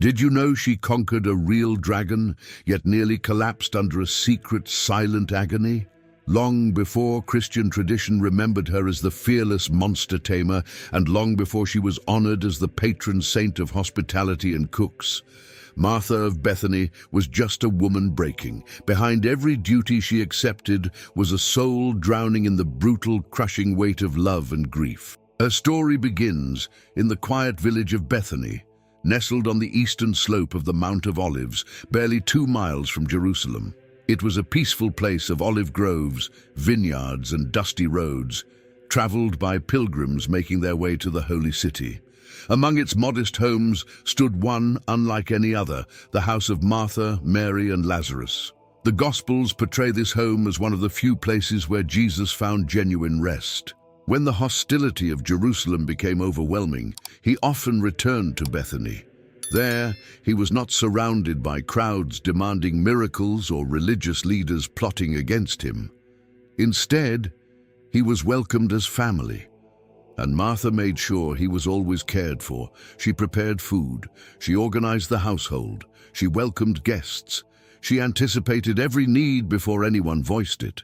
Did you know she conquered a real dragon, yet nearly collapsed under a secret, silent agony? Long before Christian tradition remembered her as the fearless monster tamer, and long before she was honored as the patron saint of hospitality and cooks, Martha of Bethany was just a woman breaking. Behind every duty she accepted was a soul drowning in the brutal, crushing weight of love and grief. Her story begins in the quiet village of Bethany, nestled on the eastern slope of the Mount of Olives, barely 2 miles from Jerusalem. It was a peaceful place of olive groves, vineyards, and dusty roads, traveled by pilgrims making their way to the holy city. Among its modest homes stood one unlike any other, the house of Martha, Mary, and Lazarus. The Gospels portray this home as one of the few places where Jesus found genuine rest. When the hostility of Jerusalem became overwhelming, he often returned to Bethany. There, he was not surrounded by crowds demanding miracles or religious leaders plotting against him. Instead, he was welcomed as family. And Martha made sure he was always cared for. She prepared food, she organized the household, she welcomed guests, she anticipated every need before anyone voiced it.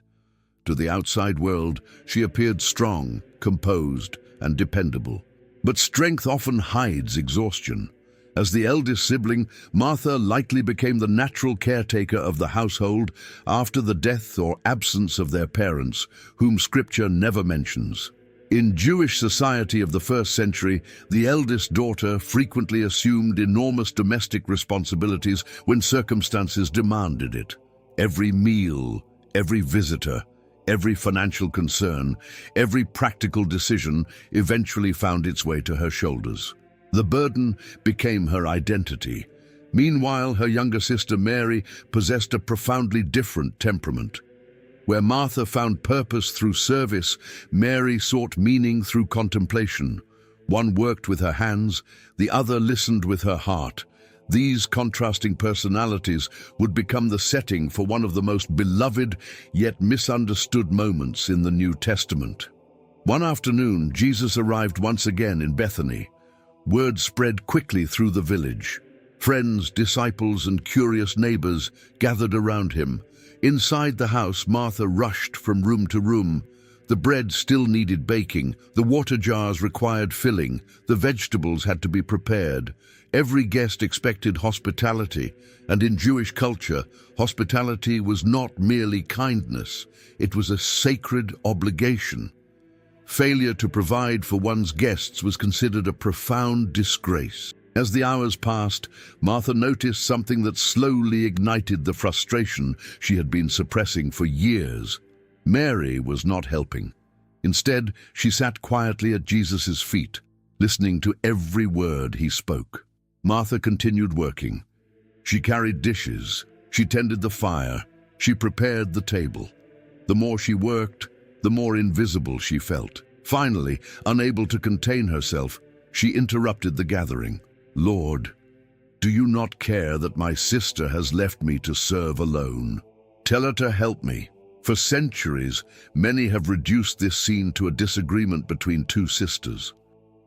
To the outside world, she appeared strong, composed, and dependable. But strength often hides exhaustion. As the eldest sibling, Martha likely became the natural caretaker of the household after the death or absence of their parents, whom Scripture never mentions. In Jewish society of the 1st century, the eldest daughter frequently assumed enormous domestic responsibilities when circumstances demanded it. Every meal, every visitor, every financial concern, every practical decision eventually found its way to her shoulders. The burden became her identity. Meanwhile, her younger sister Mary possessed a profoundly different temperament. Where Martha found purpose through service, Mary sought meaning through contemplation. One worked with her hands, the other listened with her heart. These contrasting personalities would become the setting for one of the most beloved yet misunderstood moments in the New Testament. One afternoon, Jesus arrived once again in Bethany. Word spread quickly through the village. Friends, disciples, and curious neighbors gathered around him. Inside the house, Martha rushed from room to room. The bread still needed baking, the water jars required filling, the vegetables had to be prepared. Every guest expected hospitality, and in Jewish culture, hospitality was not merely kindness, it was a sacred obligation. Failure to provide for one's guests was considered a profound disgrace. As the hours passed, Martha noticed something that slowly ignited the frustration she had been suppressing for years. Mary was not helping. Instead, she sat quietly at Jesus' feet, listening to every word he spoke. Martha continued working. She carried dishes, she tended the fire, she prepared the table. The more she worked, the more invisible she felt. Finally, unable to contain herself, she interrupted the gathering. "Lord, do you not care that my sister has left me to serve alone? Tell her to help me." For centuries, many have reduced this scene to a disagreement between two sisters.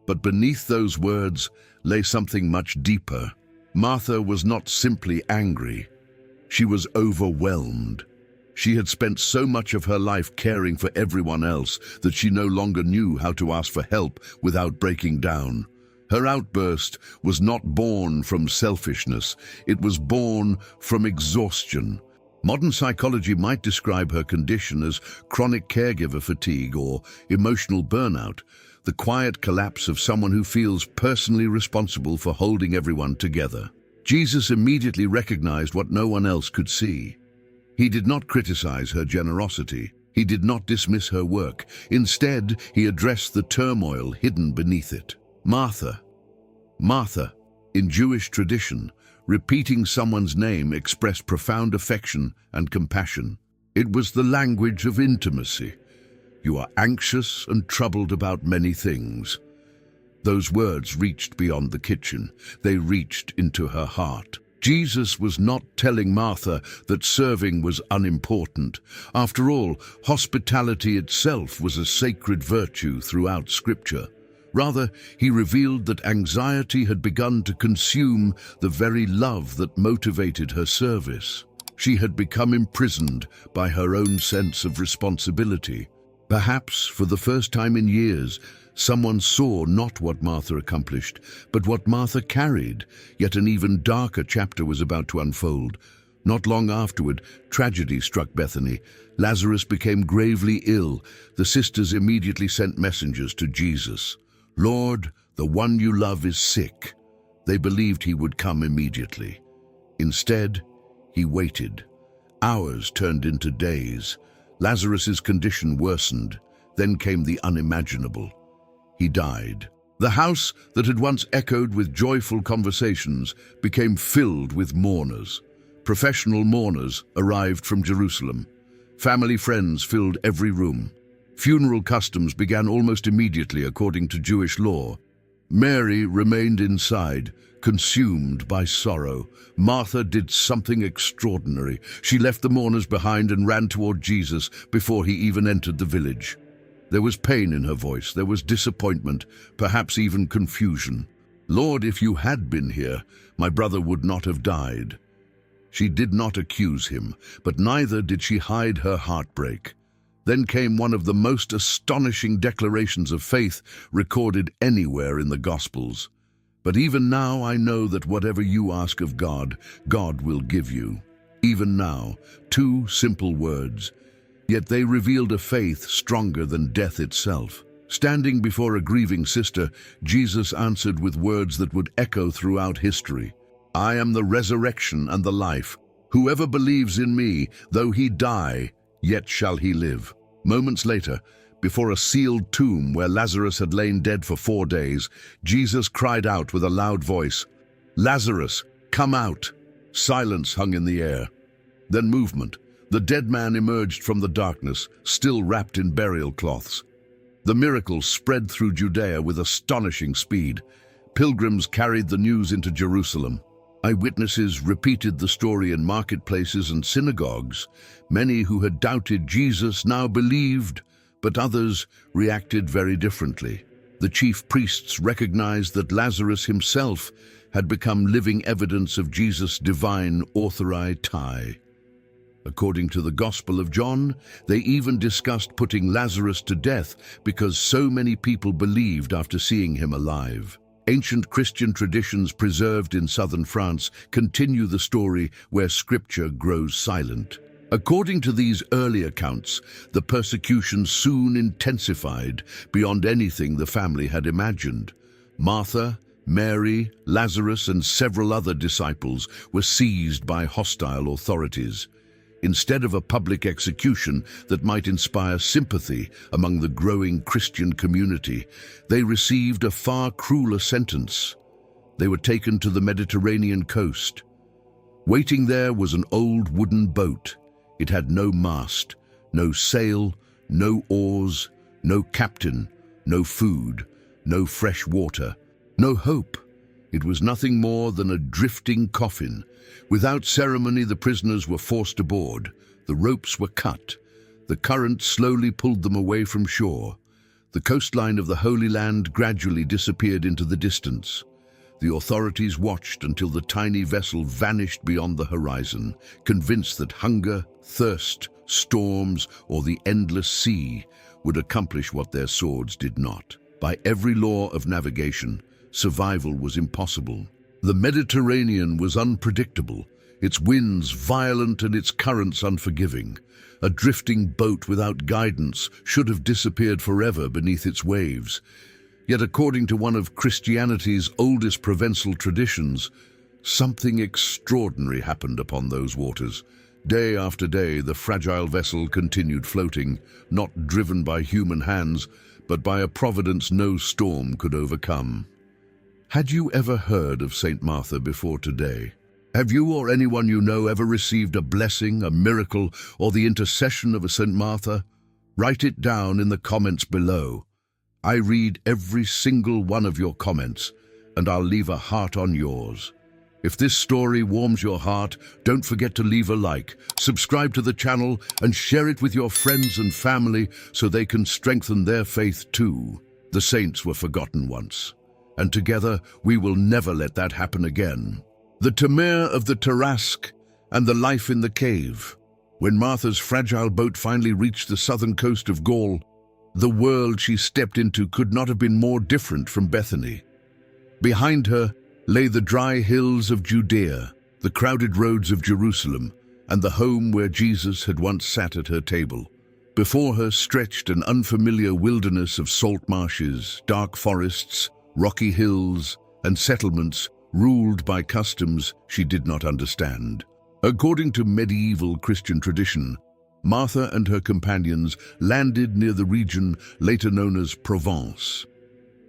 But beneath those words lay something much deeper. Martha was not simply angry. She was overwhelmed. She had spent so much of her life caring for everyone else that she no longer knew how to ask for help without breaking down. Her outburst was not born from selfishness, it was born from exhaustion. Modern psychology might describe her condition as chronic caregiver fatigue or emotional burnout, the quiet collapse of someone who feels personally responsible for holding everyone together. Jesus immediately recognized what no one else could see. He did not criticize her generosity. He did not dismiss her work. Instead, he addressed the turmoil hidden beneath it. Martha. Martha, in Jewish tradition, repeating someone's name expressed profound affection and compassion. It was the language of intimacy. You are anxious and troubled about many things. Those words reached beyond the kitchen. They reached into her heart. Jesus was not telling Martha that serving was unimportant. After all, hospitality itself was a sacred virtue throughout Scripture. Rather, he revealed that anxiety had begun to consume the very love that motivated her service. She had become imprisoned by her own sense of responsibility. Perhaps, for the first time in years, someone saw not what Martha accomplished, but what Martha carried. Yet an even darker chapter was about to unfold. Not long afterward, tragedy struck Bethany. Lazarus became gravely ill. The sisters immediately sent messengers to Jesus. "Lord, the one you love is sick." They believed he would come immediately. Instead, he waited. Hours turned into days. Lazarus's condition worsened. Then came the unimaginable. He died. The house that had once echoed with joyful conversations became filled with mourners. Professional mourners arrived from Jerusalem. Family friends filled every room. Funeral customs began almost immediately according to Jewish law. Mary remained inside, consumed by sorrow. Martha did something extraordinary. She left the mourners behind and ran toward Jesus before he even entered the village. There was pain in her voice, there was disappointment, perhaps even confusion. "Lord, if you had been here, my brother would not have died." She did not accuse him, but neither did she hide her heartbreak. Then came one of the most astonishing declarations of faith recorded anywhere in the Gospels. "But even now I know that whatever you ask of God, God will give you." Even now, two simple words. Yet they revealed a faith stronger than death itself. Standing before a grieving sister, Jesus answered with words that would echo throughout history. "I am the resurrection and the life. Whoever believes in me, though he die, yet shall he live." Moments later, before a sealed tomb where Lazarus had lain dead for 4 days, Jesus cried out with a loud voice, "Lazarus, come out!" Silence hung in the air. Then movement. The dead man emerged from the darkness, still wrapped in burial cloths. The miracle spread through Judea with astonishing speed. Pilgrims carried the news into Jerusalem. Eyewitnesses repeated the story in marketplaces and synagogues. Many who had doubted Jesus now believed, but others reacted very differently. The chief priests recognized that Lazarus himself had become living evidence of Jesus' divine authority. According to the Gospel of John, they even discussed putting Lazarus to death because so many people believed after seeing him alive. Ancient Christian traditions preserved in southern France continue the story where Scripture grows silent. According to these early accounts, the persecution soon intensified beyond anything the family had imagined. Martha, Mary, Lazarus, and several other disciples were seized by hostile authorities. Instead of a public execution that might inspire sympathy among the growing Christian community, they received a far crueler sentence. They were taken to the Mediterranean coast. Waiting there was an old wooden boat. It had no mast, no sail, no oars, no captain, no food, no fresh water, no hope. It was nothing more than a drifting coffin. Without ceremony, the prisoners were forced aboard. The ropes were cut. The current slowly pulled them away from shore. The coastline of the Holy Land gradually disappeared into the distance. The authorities watched until the tiny vessel vanished beyond the horizon, convinced that hunger, thirst, storms, or the endless sea would accomplish what their swords did not. By every law of navigation, survival was impossible. The Mediterranean was unpredictable, its winds violent and its currents unforgiving. A drifting boat without guidance should have disappeared forever beneath its waves. Yet according to one of Christianity's oldest Provençal traditions, something extraordinary happened upon those waters. Day after day, the fragile vessel continued floating, not driven by human hands, but by a providence no storm could overcome. Had you ever heard of Saint Martha before today? Have you or anyone you know ever received a blessing, a miracle, or the intercession of a Saint Martha? Write it down in the comments below. I read every single one of your comments, and I'll leave a heart on yours. If this story warms your heart, don't forget to leave a like, subscribe to the channel, and share it with your friends and family so they can strengthen their faith too. The saints were forgotten once, and together we will never let that happen again. The Temere of the Tarasque and the life in the cave. When Martha's fragile boat finally reached the southern coast of Gaul, the world she stepped into could not have been more different from Bethany. Behind her lay the dry hills of Judea, the crowded roads of Jerusalem, and the home where Jesus had once sat at her table. Before her stretched an unfamiliar wilderness of salt marshes, dark forests, rocky hills, and settlements ruled by customs she did not understand. According to medieval Christian tradition, Martha and her companions landed near the region later known as Provence.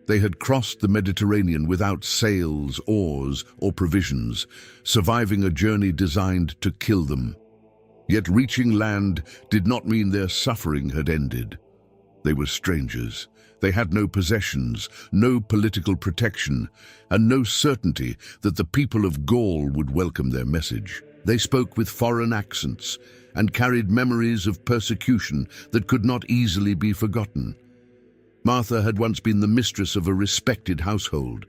They had crossed the Mediterranean without sails, oars, or provisions, surviving a journey designed to kill them. Yet reaching land did not mean their suffering had ended. They were strangers. They had no possessions, no political protection, and no certainty that the people of Gaul would welcome their message. They spoke with foreign accents and carried memories of persecution that could not easily be forgotten. Martha had once been the mistress of a respected household.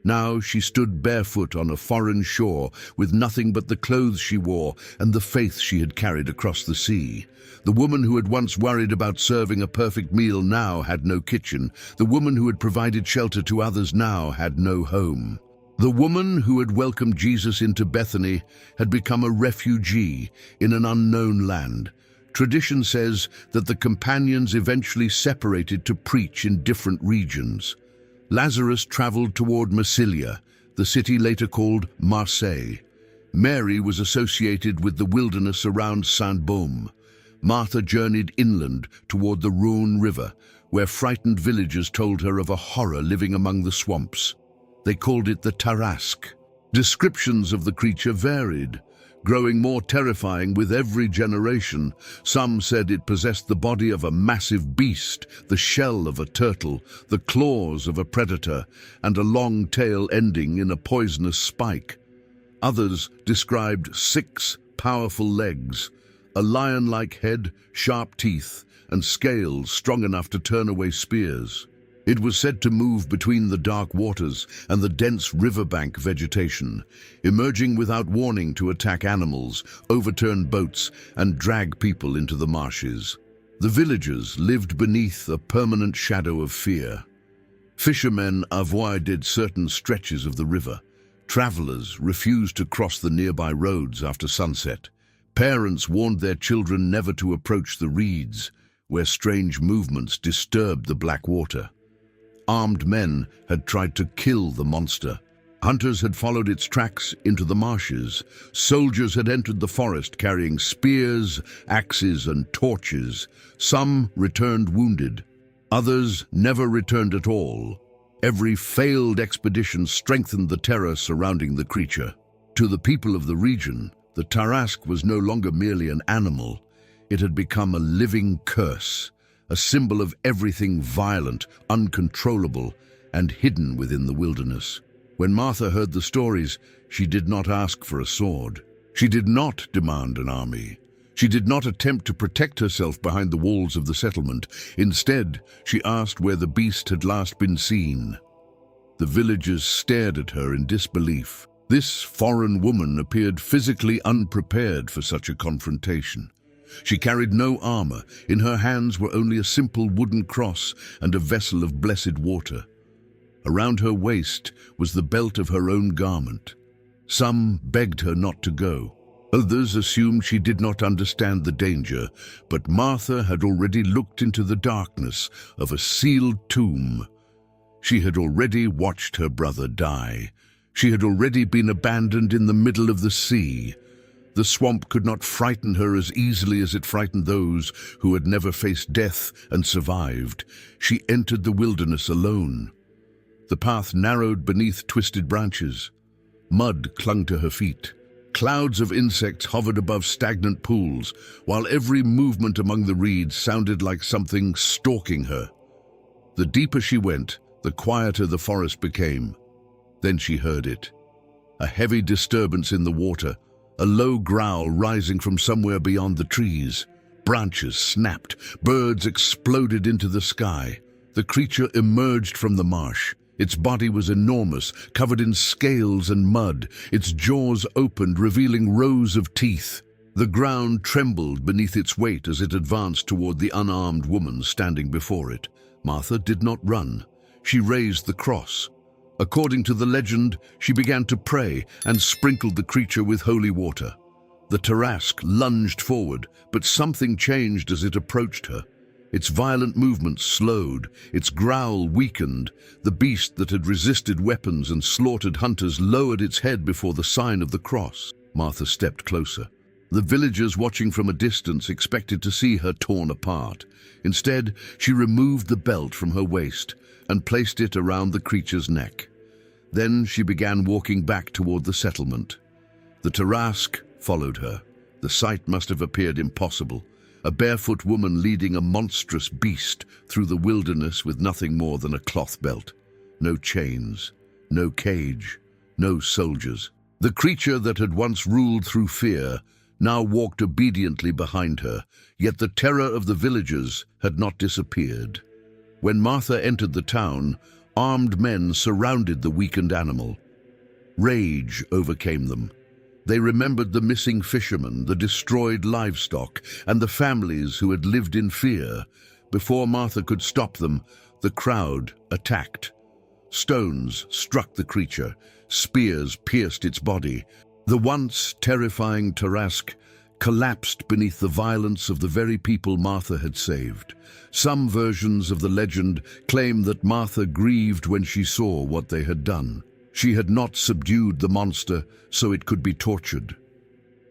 Now she stood barefoot on a foreign shore with nothing but the clothes she wore and the faith she had carried across the sea. The woman who had once worried about serving a perfect meal now had no kitchen. The woman who had provided shelter to others now had no home. The woman who had welcomed Jesus into Bethany had become a refugee in an unknown land. Tradition says that the companions eventually separated to preach in different regions. Lazarus traveled toward Massilia, the city later called Marseille. Mary was associated with the wilderness around Saint-Baume. Martha journeyed inland toward the Rhône River, where frightened villagers told her of a horror living among the swamps. They called it the Tarasque. Descriptions of the creature varied, growing more terrifying with every generation. Some said it possessed the body of a massive beast, the shell of a turtle, the claws of a predator, and a long tail ending in a poisonous spike. Others described 6 powerful legs, a lion-like head, sharp teeth, and scales strong enough to turn away spears. It was said to move between the dark waters and the dense riverbank vegetation, emerging without warning to attack animals, overturn boats, and drag people into the marshes. The villagers lived beneath a permanent shadow of fear. Fishermen avoided certain stretches of the river. Travelers refused to cross the nearby roads after sunset. Parents warned their children never to approach the reeds, where strange movements disturbed the black water. Armed men had tried to kill the monster. Hunters had followed its tracks into the marshes. Soldiers had entered the forest carrying spears, axes, and torches. Some returned wounded. Others never returned at all. Every failed expedition strengthened the terror surrounding the creature. To the people of the region, the Tarasque was no longer merely an animal. It had become a living curse, a symbol of everything violent, uncontrollable, and hidden within the wilderness. When Martha heard the stories, she did not ask for a sword. She did not demand an army. She did not attempt to protect herself behind the walls of the settlement. Instead, she asked where the beast had last been seen. The villagers stared at her in disbelief. This foreign woman appeared physically unprepared for such a confrontation. She carried no armor. In her hands were only a simple wooden cross and a vessel of blessed water. Around her waist was the belt of her own garment. Some begged her not to go. Others assumed she did not understand the danger, but Martha had already looked into the darkness of a sealed tomb. She had already watched her brother die. She had already been abandoned in the middle of the sea. The swamp could not frighten her as easily as it frightened those who had never faced death and survived. She entered the wilderness alone. The path narrowed beneath twisted branches. Mud clung to her feet. Clouds of insects hovered above stagnant pools, while every movement among the reeds sounded like something stalking her. The deeper she went, the quieter the forest became. Then she heard it. A heavy disturbance in the water, a low growl rising from somewhere beyond the trees. Branches snapped, birds exploded into the sky. The creature emerged from the marsh. Its body was enormous, covered in scales and mud. Its jaws opened, revealing rows of teeth. The ground trembled beneath its weight as it advanced toward the unarmed woman standing before it. Martha did not run. She raised the cross. According to the legend, she began to pray and sprinkled the creature with holy water. The Tarasque lunged forward, but something changed as it approached her. Its violent movements slowed, its growl weakened. The beast that had resisted weapons and slaughtered hunters lowered its head before the sign of the cross. Martha stepped closer. The villagers watching from a distance expected to see her torn apart. Instead, she removed the belt from her waist and placed it around the creature's neck. Then she began walking back toward the settlement. The Tarasque followed her. The sight must have appeared impossible. A barefoot woman leading a monstrous beast through the wilderness with nothing more than a cloth belt. No chains, no cage, no soldiers. The creature that had once ruled through fear now walked obediently behind her, yet the terror of the villagers had not disappeared. When Martha entered the town, armed men surrounded the weakened animal. Rage overcame them. They remembered the missing fishermen, the destroyed livestock, and the families who had lived in fear. Before Martha could stop them, the crowd attacked. Stones struck the creature. Spears pierced its body. The once terrifying Tarasque collapsed beneath the violence of the very people Martha had saved. Some versions of the legend claim that Martha grieved when she saw what they had done. She had not subdued the monster so it could be tortured.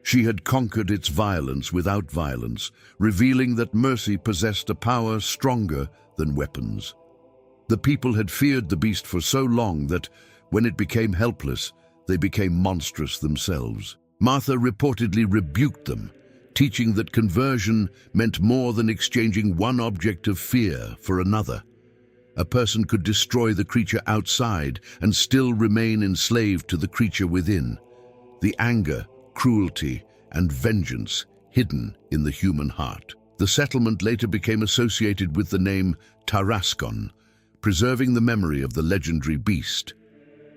She had conquered its violence without violence, revealing that mercy possessed a power stronger than weapons. The people had feared the beast for so long that, when it became helpless, they became monstrous themselves. Martha reportedly rebuked them, teaching that conversion meant more than exchanging one object of fear for another. A person could destroy the creature outside and still remain enslaved to the creature within. The anger, cruelty, and vengeance hidden in the human heart. The settlement later became associated with the name Tarascon, preserving the memory of the legendary beast.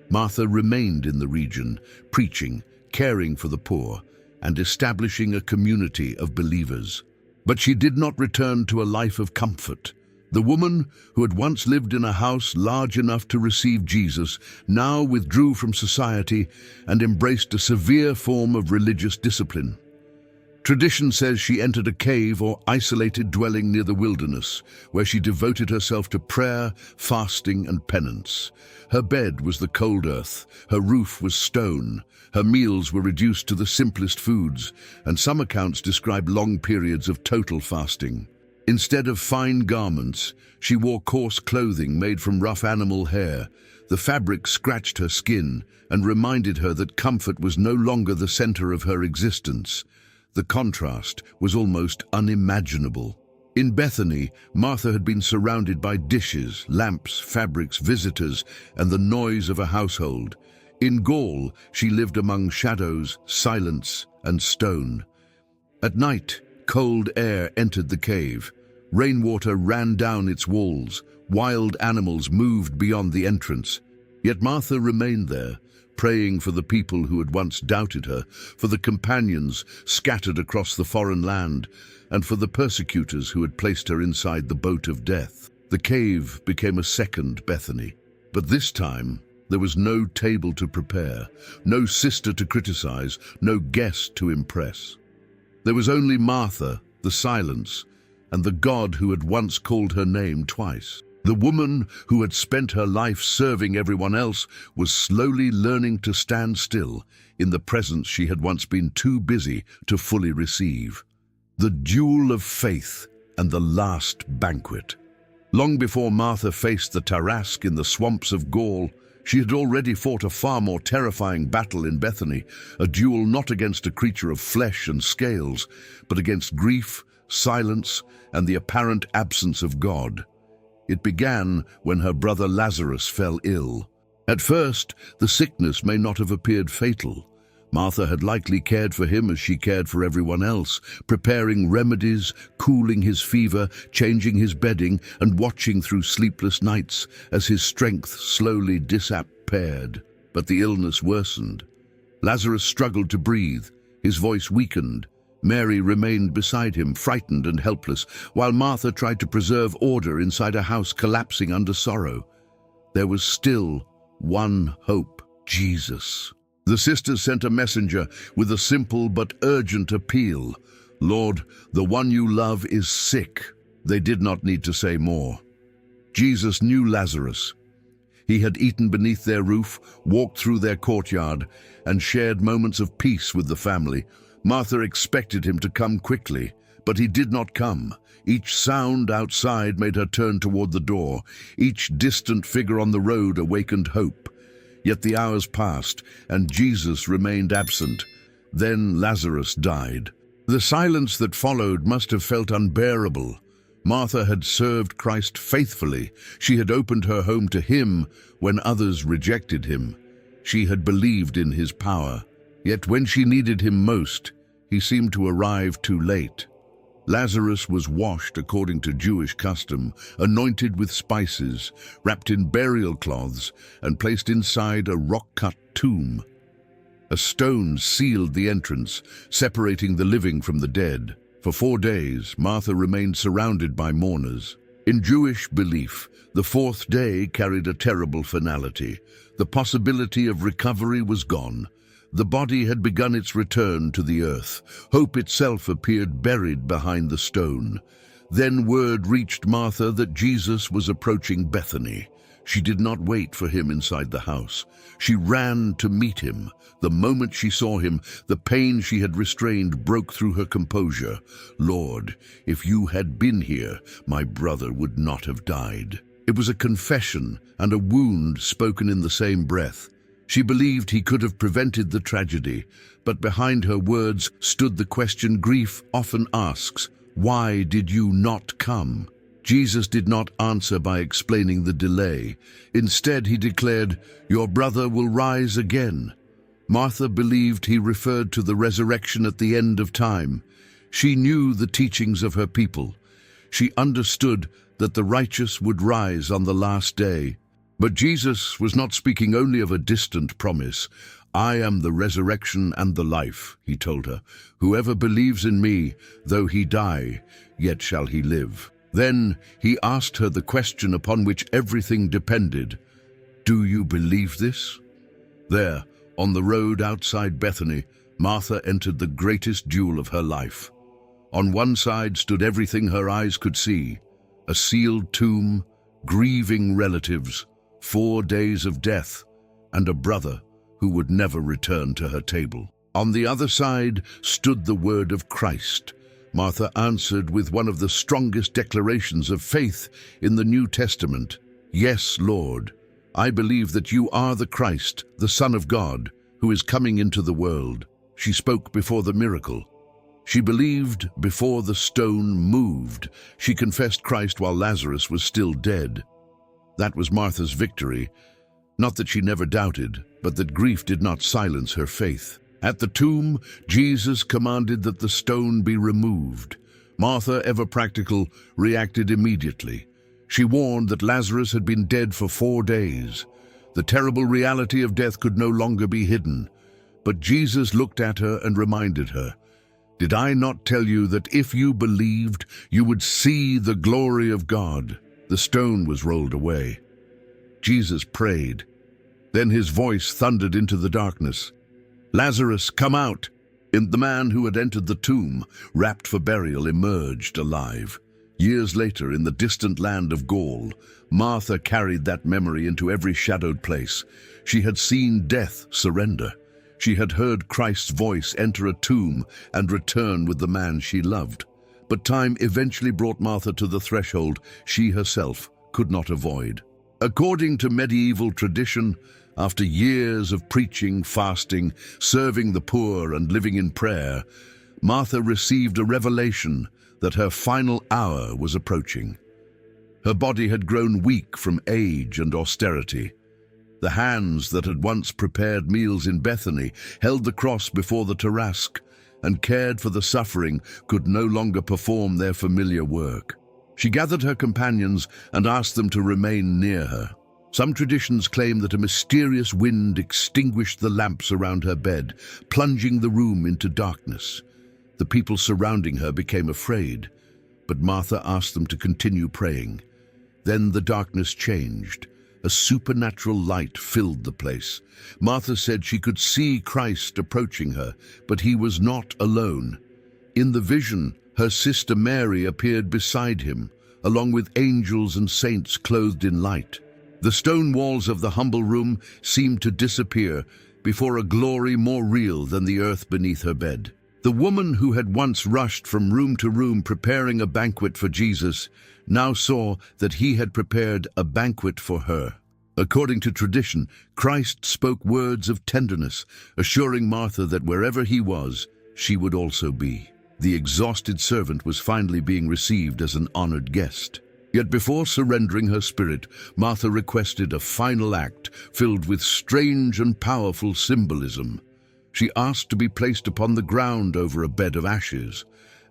Martha remained in the region, preaching, caring for the poor, and establishing a community of believers. But she did not return to a life of comfort. The woman, who had once lived in a house large enough to receive Jesus, now withdrew from society and embraced a severe form of religious discipline. Tradition says she entered a cave or isolated dwelling near the wilderness, where she devoted herself to prayer, fasting, and penance. Her bed was the cold earth, her roof was stone, her meals were reduced to the simplest foods, and some accounts describe long periods of total fasting. Instead of fine garments, she wore coarse clothing made from rough animal hair. The fabric scratched her skin and reminded her that comfort was no longer the center of her existence. The contrast was almost unimaginable. In Bethany, Martha had been surrounded by dishes, lamps, fabrics, visitors, and the noise of a household. In Gaul, she lived among shadows, silence, and stone. At night, cold air entered the cave. Rainwater ran down its walls. Wild animals moved beyond the entrance. Yet Martha remained there, praying for the people who had once doubted her, for the companions scattered across the foreign land, and for the persecutors who had placed her inside the boat of death. The cave became a second Bethany. But this time, there was no table to prepare, no sister to criticize, no guest to impress. There was only Martha, the silence, and the God who had once called her name twice. The woman who had spent her life serving everyone else was slowly learning to stand still in the presence she had once been too busy to fully receive. The duel of faith and the last banquet. Long before Martha faced the Tarasque in the swamps of Gaul, she had already fought a far more terrifying battle in Bethany, a duel not against a creature of flesh and scales, but against grief, silence, and the apparent absence of God. It began when her brother Lazarus fell ill. At first, the sickness may not have appeared fatal, Martha had likely cared for him as she cared for everyone else, preparing remedies, cooling his fever, changing his bedding, and watching through sleepless nights as his strength slowly disappeared. But the illness worsened. Lazarus struggled to breathe. His voice weakened. Mary remained beside him, frightened and helpless, while Martha tried to preserve order inside a house collapsing under sorrow. There was still one hope: Jesus. The sisters sent a messenger with a simple but urgent appeal. "Lord, the one you love is sick." They did not need to say more. Jesus knew Lazarus. He had eaten beneath their roof, walked through their courtyard, and shared moments of peace with the family. Martha expected him to come quickly, but he did not come. Each sound outside made her turn toward the door. Each distant figure on the road awakened hope. Yet the hours passed, and Jesus remained absent. Then Lazarus died. The silence that followed must have felt unbearable. Martha had served Christ faithfully. She had opened her home to him when others rejected him. She had believed in his power. Yet when she needed him most, he seemed to arrive too late. Lazarus was washed according to Jewish custom, anointed with spices, wrapped in burial cloths, and placed inside a rock-cut tomb. A stone sealed the entrance, separating the living from the dead. For 4 days, Martha remained surrounded by mourners. In Jewish belief, the 4th day carried a terrible finality. The possibility of recovery was gone. The body had begun its return to the earth. Hope itself appeared buried behind the stone. Then word reached Martha that Jesus was approaching Bethany. She did not wait for him inside the house. She ran to meet him. The moment she saw him, the pain she had restrained broke through her composure. "Lord, if you had been here, my brother would not have died." It was a confession and a wound spoken in the same breath. She believed he could have prevented the tragedy, but behind her words stood the question grief often asks: "Why did you not come?" Jesus did not answer by explaining the delay. Instead, he declared, "Your brother will rise again." Martha believed he referred to the resurrection at the end of time. She knew the teachings of her people. She understood that the righteous would rise on the last day. But Jesus was not speaking only of a distant promise. "I am the resurrection and the life," he told her. "Whoever believes in me, though he die, yet shall he live." Then he asked her the question upon which everything depended. "Do you believe this?" There, on the road outside Bethany, Martha entered the greatest jewel of her life. On one side stood everything her eyes could see: a sealed tomb, grieving relatives, 4 days of death, and a brother who would never return to her table. On the other side stood the word of Christ. Martha answered with one of the strongest declarations of faith in the New Testament. "Yes, Lord, I believe that you are the Christ, the Son of God, who is coming into the world." She spoke before the miracle. She believed before the stone moved. She confessed Christ while Lazarus was still dead. That was Martha's victory. Not that she never doubted, but that grief did not silence her faith. At the tomb, Jesus commanded that the stone be removed. Martha, ever practical, reacted immediately. She warned that Lazarus had been dead for 4 days. The terrible reality of death could no longer be hidden. But Jesus looked at her and reminded her, "Did I not tell you that if you believed, you would see the glory of God?" The stone was rolled away. Jesus prayed. Then his voice thundered into the darkness, "Lazarus, come out!" And the man who had entered the tomb, wrapped for burial, emerged alive. Years later, in the distant land of Gaul, Martha carried that memory into every shadowed place. She had seen death surrender. She had heard Christ's voice enter a tomb and return with the man she loved. But time eventually brought Martha to the threshold she herself could not avoid. According to medieval tradition, after years of preaching, fasting, serving the poor, and living in prayer, Martha received a revelation that her final hour was approaching. Her body had grown weak from age and austerity. The hands that had once prepared meals in Bethany held the cross before the Tarasque and cared for the suffering could no longer perform their familiar work. She gathered her companions and asked them to remain near her. Some traditions claim that a mysterious wind extinguished the lamps around her bed, plunging the room into darkness. The people surrounding her became afraid, but Martha asked them to continue praying. Then the darkness changed. A supernatural light filled the place. Martha said she could see Christ approaching her, but he was not alone. In the vision, her sister Mary appeared beside him, along with angels and saints clothed in light. The stone walls of the humble room seemed to disappear before a glory more real than the earth beneath her bed. The woman who had once rushed from room to room preparing a banquet for Jesus now saw that he had prepared a banquet for her. According to tradition, Christ spoke words of tenderness, assuring Martha that wherever he was, she would also be. The exhausted servant was finally being received as an honored guest. Yet before surrendering her spirit, Martha requested a final act filled with strange and powerful symbolism. She asked to be placed upon the ground over a bed of ashes.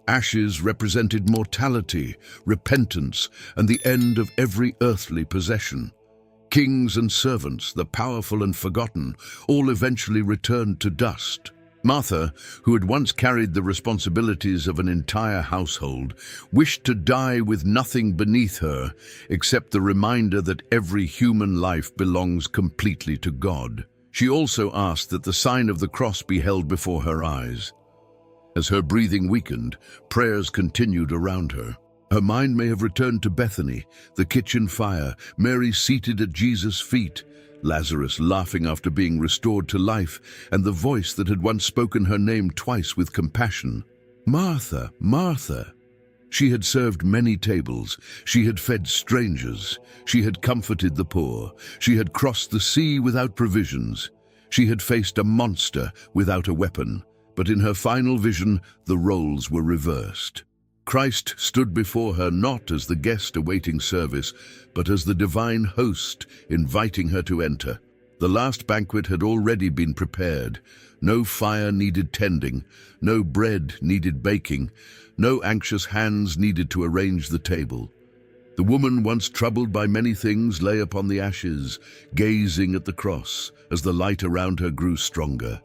Ashes represented mortality, repentance, and the end of every earthly possession. Kings and servants, the powerful and forgotten, all eventually returned to dust. Martha, who had once carried the responsibilities of an entire household, wished to die with nothing beneath her except the reminder that every human life belongs completely to God. She also asked that the sign of the cross be held before her eyes. As her breathing weakened, prayers continued around her. Her mind may have returned to Bethany, the kitchen fire, Mary seated at Jesus' feet, Lazarus laughing after being restored to life, and the voice that had once spoken her name twice with compassion. Martha, Martha. She had served many tables. She had fed strangers. She had comforted the poor. She had crossed the sea without provisions. She had faced a monster without a weapon. But in her final vision, the roles were reversed. Christ stood before her not as the guest awaiting service, but as the divine host inviting her to enter. The last banquet had already been prepared. No fire needed tending, no bread needed baking, no anxious hands needed to arrange the table. The woman, once troubled by many things, lay upon the ashes, gazing at the cross as the light around her grew stronger.